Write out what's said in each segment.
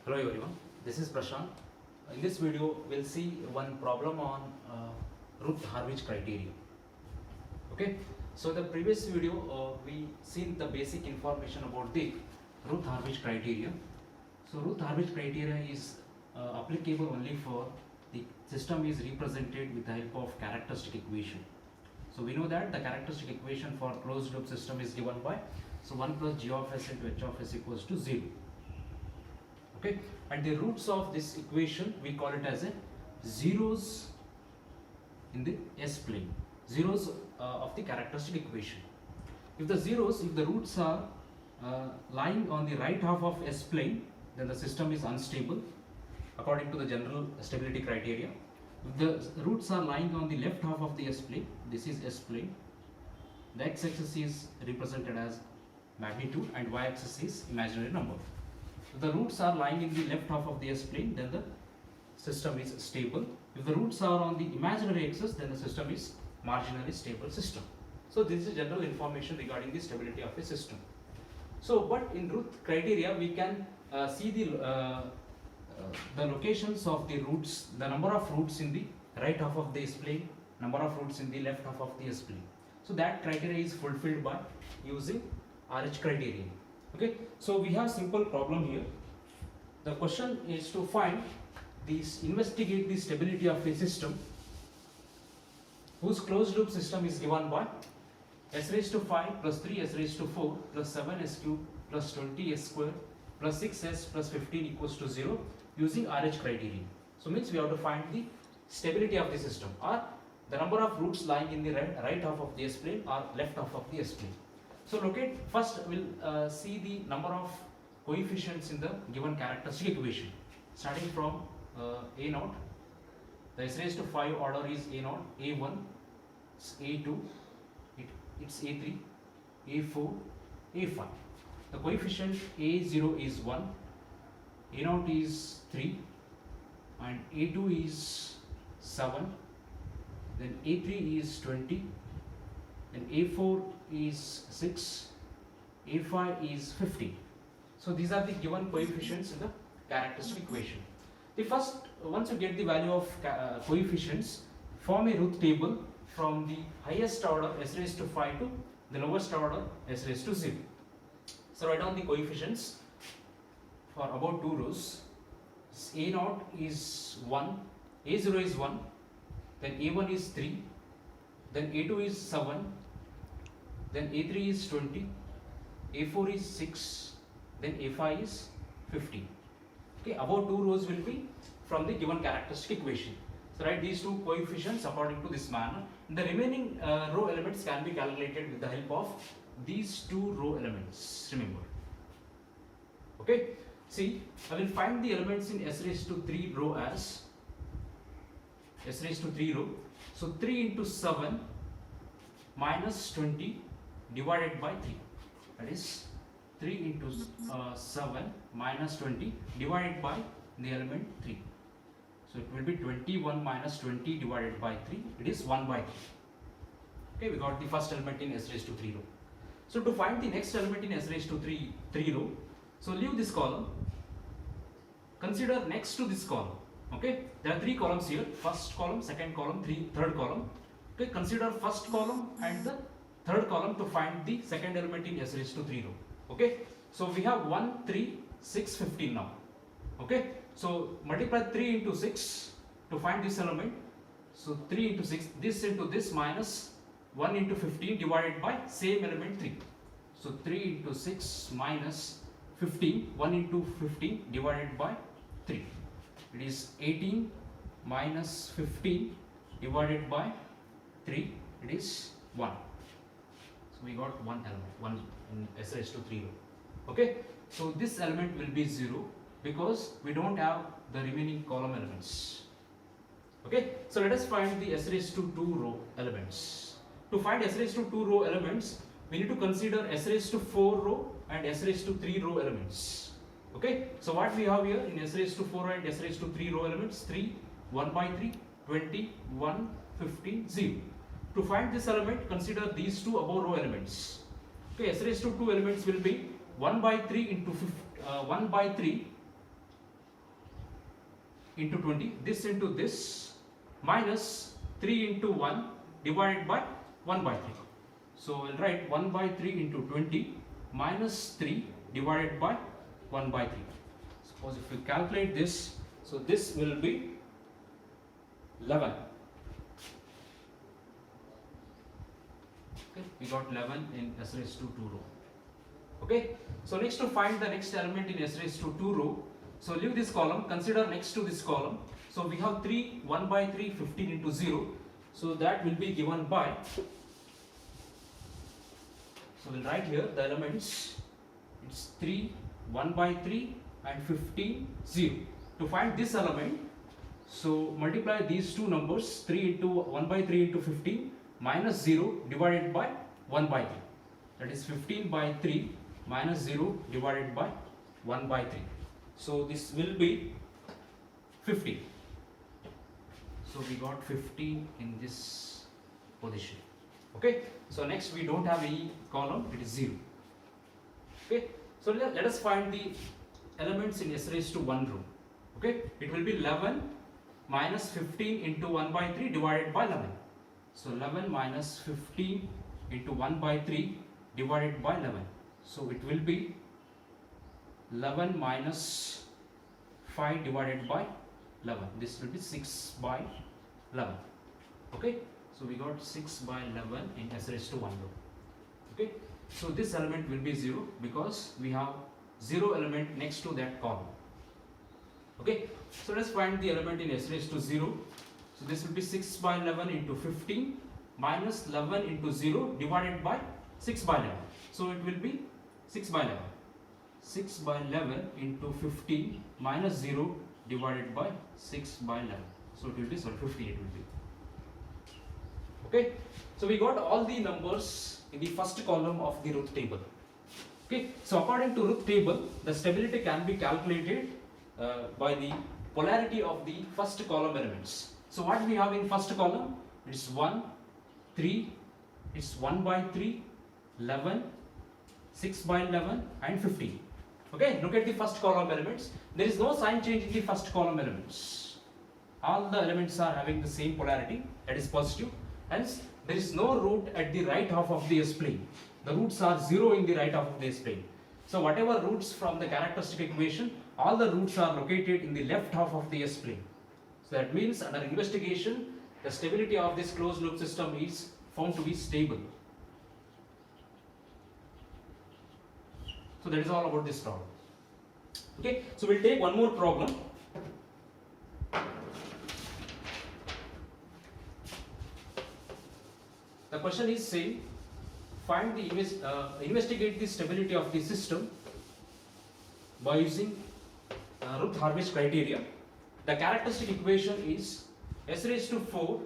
Hello everyone, this is Prashant. In this video, we'll see one problem on Routh-Harwich criteria. Okay, so the previous video we seen the basic information about the Routh-Harwich criteria. So Routh-Harwich criteria is applicable only for the system is represented with the help of characteristic equation. So we know that the characteristic equation for closed loop system is given by 1 plus g of s into h of s equals to 0. Okay, and the roots of this equation we call it as a zeros in the s plane, zeros of the characteristic equation. If the roots are lying on the right half of s plane, then the system is unstable according to the general stability criteria. If the roots are lying on the left half of the s plane, this is s plane, the x-axis is represented as magnitude and y-axis is imaginary number. If the roots are lying in the left half of the s plane, then the system is stable. If the roots are on the imaginary axis, then the system is marginally stable system. So this is general information regarding the stability of a system. So, but in Routh criteria, we can see the locations of the roots, the number of roots in the right half of the s plane, number of roots in the left half of the s plane. So that criteria is fulfilled by using RH criterion. Okay, so we have simple problem here. The question is to investigate the stability of a system whose closed loop system is given by s raised to 5 plus 3 s raised to 4 plus 7 s cube plus 20 s square plus 6s plus 15 equals to 0 using RH criterion. So means we have to find the stability of the system, or the number of roots lying in the right half of the s plane or left half of the s plane. So locate, first we'll see the number of coefficients in the given characteristic equation. Starting from A0, the s raised to 5 order is A0, A1, it's A2, it's A3, A4, A5. The coefficient A0 is 1, A0 is 3, and A2 is 7, then A3 is 20, then A4 is 6, A5 is 15. So these are the given coefficients in the characteristic equation. The first, once you get the value of coefficients, form a Routh table from the highest order s raised to 5 to the lowest order s raised to 0. So write down the coefficients for about 2 rows. A0 is 1, A0 is 1, then A1 is 3, then A2 is 7, then A3 is 20, A4 is 6, then A5 is 15. Okay, above 2 rows will be from the given characteristic equation. So write these two coefficients according to this manner. The remaining row elements can be calculated with the help of these two row elements, remember. Okay, see, I will find the elements in s raised to 3 row as s raised to 3 row. So 3 into 7 minus 20 divided by 3, that is 3 into 7 minus 20 divided by the element 3. So it will be 21 minus 20 divided by 3, it is 1 by 3. Okay, we got the first element in s raised to 3 row. So to find the next element in s raised to 3 row, so leave this column, consider next to this column. Okay, there are 3 columns here, first column, second column, third column. Okay, consider first column and the third column to find the second element in s raised to 3 row. Okay, so we have 1, 3, 6, 15 now. Okay, so multiply 3 into 6 to find this element. So 3 into 6, this into this minus 1 into 15 divided by same element 3. So 3 into 6 minus 15, 1 into 15 divided by 3. It is 18 minus 15 divided by 3, it is 1. So we got one element, 1 in s raised to 3 row. Okay, so this element will be 0 because we don't have the remaining column elements. Okay, so let us find the s raised to 2 row elements. To find s raised to 2 row elements, we need to consider s raised to 4 row and s raised to 3 row elements. Okay, so what we have here in s raised to 4 and s raised to 3 row elements, 3, 1 by 3, 20, 1, 15, 0. To find this element, consider these two above row elements. Okay, s raised to 2 elements will be 1 by 3 into 1 by 3 into 20, this into this, minus 3 into 1 divided by 1 by 3. So we'll write 1 by 3 into 20 minus 3 divided by 1 by 3. Suppose if we calculate this, so this will be 11. Okay, we got 11 in S raised to 2 row. Okay, so next to find the next element in S raised to 2 row, so leave this column, consider next to this column. So we have 3, 1 by 3, 15 into 0. So that will be given by, so we'll write here the elements, it's 3, 1 by 3 and 15, 0. To find this element, so multiply these two numbers, 3 into 1 by 3 into 15 minus 0 divided by 1 by 3. That is 15 by 3 minus 0 divided by 1 by 3. So this will be 15. So we got 15 in this position. Okay. So next we don't have any column, it is 0. Okay. So let us find the elements in S raised to 1 row. Okay. It will be 11 minus 15 into 1 by 3 divided by 11. So 11 minus 15 into 1 by 3 divided by 11. So it will be 11 minus 5 divided by 11. This will be 6 by 11. Okay. So we got 6 by 11 in S raised to 1 row. Okay. So this element will be 0 because we have 0 element next to that column. Okay. So let's find the element in S raised to 0. So this will be 6 by 11 into 15 minus 11 into 0 divided by 6 by 11. So it will be 6 by 11. 6 by 11 into 15 minus 0 divided by 6 by 11. So it will be, 15 it will be. Okay. So we got all the numbers in the first column of the Routh table. Okay. So according to Routh table, the stability can be calculated by the polarity of the first column elements. So what we have in first column, it's 1, 3, it's 1 by 3, 11, 6 by 11 and 15. Okay, look at the first column elements. There is no sign change in the first column elements. All the elements are having the same polarity, that is positive. Hence, there is no root at the right half of the S plane. The roots are 0 in the right half of the S plane. So whatever roots from the characteristic equation, all the roots are located in the left half of the S plane. So that means under investigation, the stability of this closed loop system is found to be stable. So that is all about this problem. Okay, so we'll take one more problem. The question is saying, find the investigate the stability of the system by using Routh-Hurwitz criteria. The characteristic equation is S raised to 4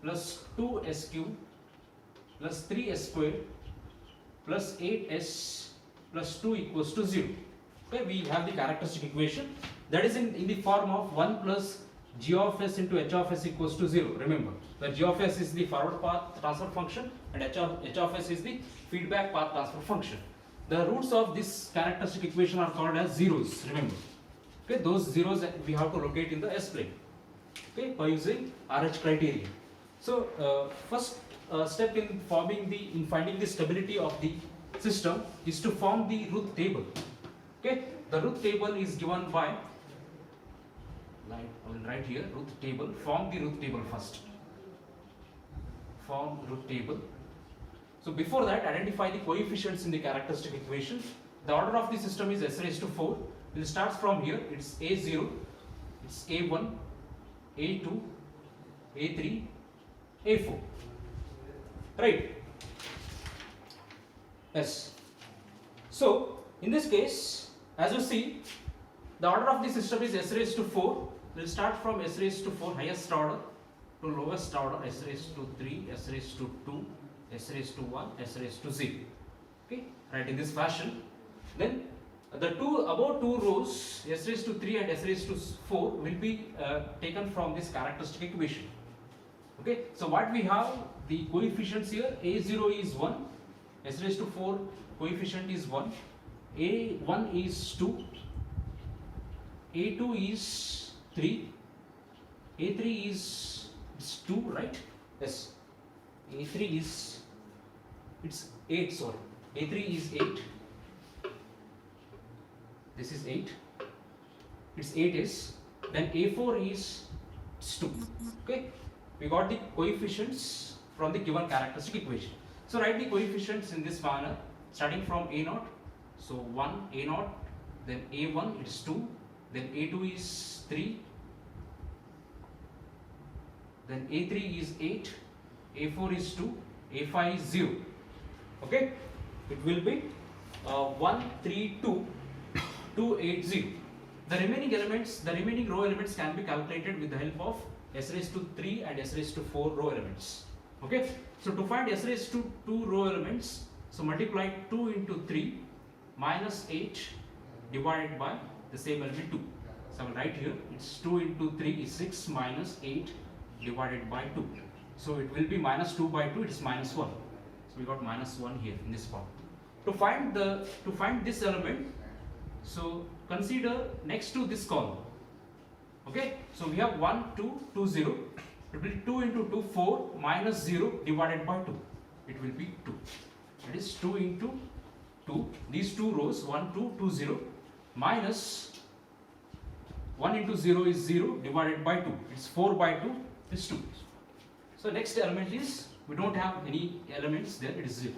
plus 2s cube plus 3s squared plus 8s plus 2 equals to 0. Okay, we have the characteristic equation that is in the form of 1 plus g of s into h of s equals to 0. Remember, the g of s is the forward path transfer function and h of s is the feedback path transfer function. The roots of this characteristic equation are called as zeros. Remember, okay, those zeros we have to locate in the S plane. Okay, by using RH criteria. So first step in finding the stability of the system is to form the Routh table. Okay, the Routh table is given by, I will write here Routh table. Form the Routh table first. Form Routh table. So before that, identify the coefficients in the characteristic equation. The order of the system is S raised to 4. We'll start from here. It's A0, it's A1, A2, A3, A4. Right? Yes. So in this case, as you see, the order of the system is S raised to 4. We'll start from S raised to 4, highest order, to lowest order, S raised to 3, S raised to 2, S raised to 1, S raised to 0. Okay, right, in this fashion. Then the above two rows, S raised to 3 and S raised to 4, will be taken from this characteristic equation. Okay, so what we have, the coefficients here, A0 is 1, S raised to 4 coefficient is 1, A1 is 2, A2 is 3, A3 is it's 2, right? Yes. A3 is it's 8. Sorry, A3 is 8. This is 8. It's 8 is. Then A4 is 2. Okay. We got the coefficients from the given characteristic equation. So write the coefficients in this manner, starting from A0. So 1 A0, then A1 it is 2, then A2 is 3, then A3 is 8, A4 is 2, A5 is 0. Okay, it will be 1, 3, 2, 2, 8, 0. The remaining row elements can be calculated with the help of s raised to 3 and s raised to 4 row elements. Okay, so to find s raised to 2 row elements, so multiply 2 into 3 minus 8 divided by the same element 2. So I will write here, it's 2 into 3 is 6 minus 8 divided by 2. So it will be minus 2 by 2, it is minus 1. So we got minus 1 here in this part. To find this element, so consider next to this column. Okay, so we have 1, 2, 2, 0. It will be 2 into 2, 4 minus 0 divided by 2. It will be 2. It is 2 into 2. These two rows 1, 2, 2, 0 minus 1 into 0 is 0 divided by 2. It's 4 by 2 is 2. So next element is, we don't have any elements there, it is 0.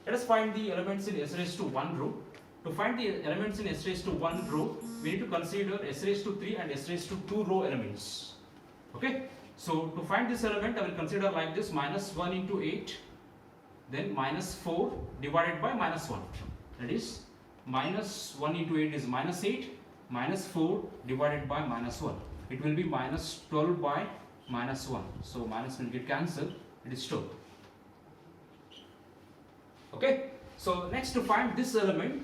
Let us find the elements in s raised to 1 row. To find the elements in s raised to 1 row, we need to consider s raised to 3 and s raised to 2 row elements. Okay, so to find this element, I will consider like this: minus 1 into 8, then minus 4 divided by minus 1. That is, minus 1 into 8 is minus 8, minus 4 divided by minus 1. It will be minus 12 by minus 1. So minus will get cancelled, it is 12. Okay, so next to find this element,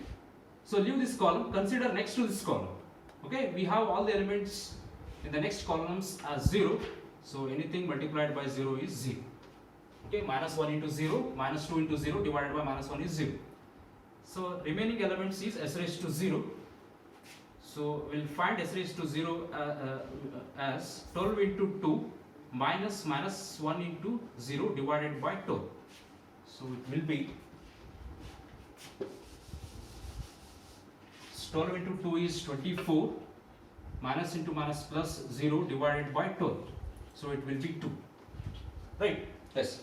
so leave this column, consider next to this column. Okay, we have all the elements in the next columns as 0. So anything multiplied by 0 is 0. Okay, minus 1 into 0, minus 2 into 0 divided by minus 1 is 0. So remaining elements is s raised to 0. So we'll find s raised to 0 as 12 into 2 minus 1 into 0 divided by 12. So it will be 12 into 2 is 24, minus into minus plus 0 divided by 12. So it will be 2. Right? Yes.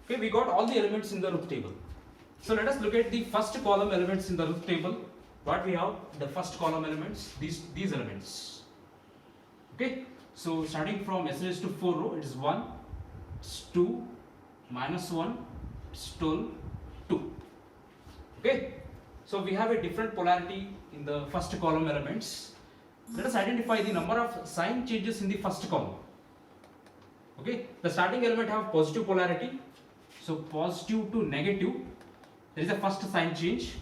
Okay, we got all the elements in the root table. So let us look at the first column elements in the root table. What we have? The first column elements, these elements. Okay, so starting from s raised to 4 row, it is 1, it's 2, minus 1, it's 12, 2. Okay, so we have a different polarity in the first column elements. Let us identify the number of sign changes in the first column. Okay, the starting element have positive polarity. So positive to negative, there is a first sign change.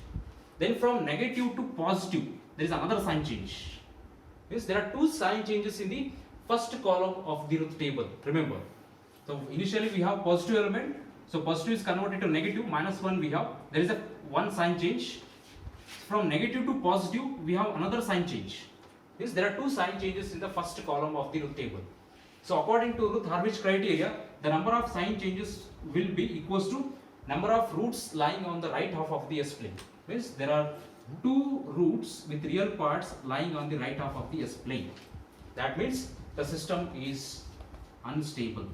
Then from negative to positive, there is another sign change. Yes, there are two sign changes in the first column of the root table. Remember. So initially we have positive element. So positive is converted to negative, minus 1 we have. There is a one sign change. From negative to positive, we have another sign change. Yes, there are two sign changes in the first column of the root table. So according to Routh-Hurwitz criteria, the number of sign changes will be equals to number of roots lying on the right half of the S-plane. Means there are two roots with real parts lying on the right half of the S-plane. That means the system is unstable.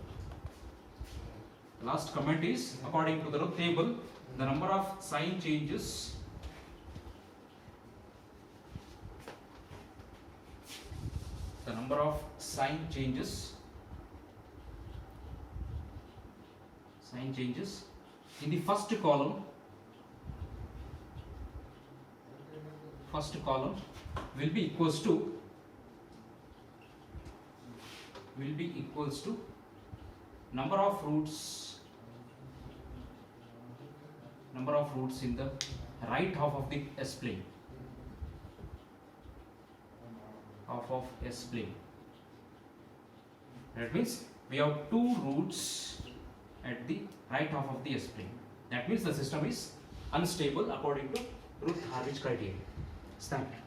The last comment is, according to the Routh table, the number of sign changes in the first column will be equals to number of roots in the right half of the S-plane. That means we have two roots at the right half of the S-plane. That means the system is unstable according to Routh-Hurwitz criteria. Thank you.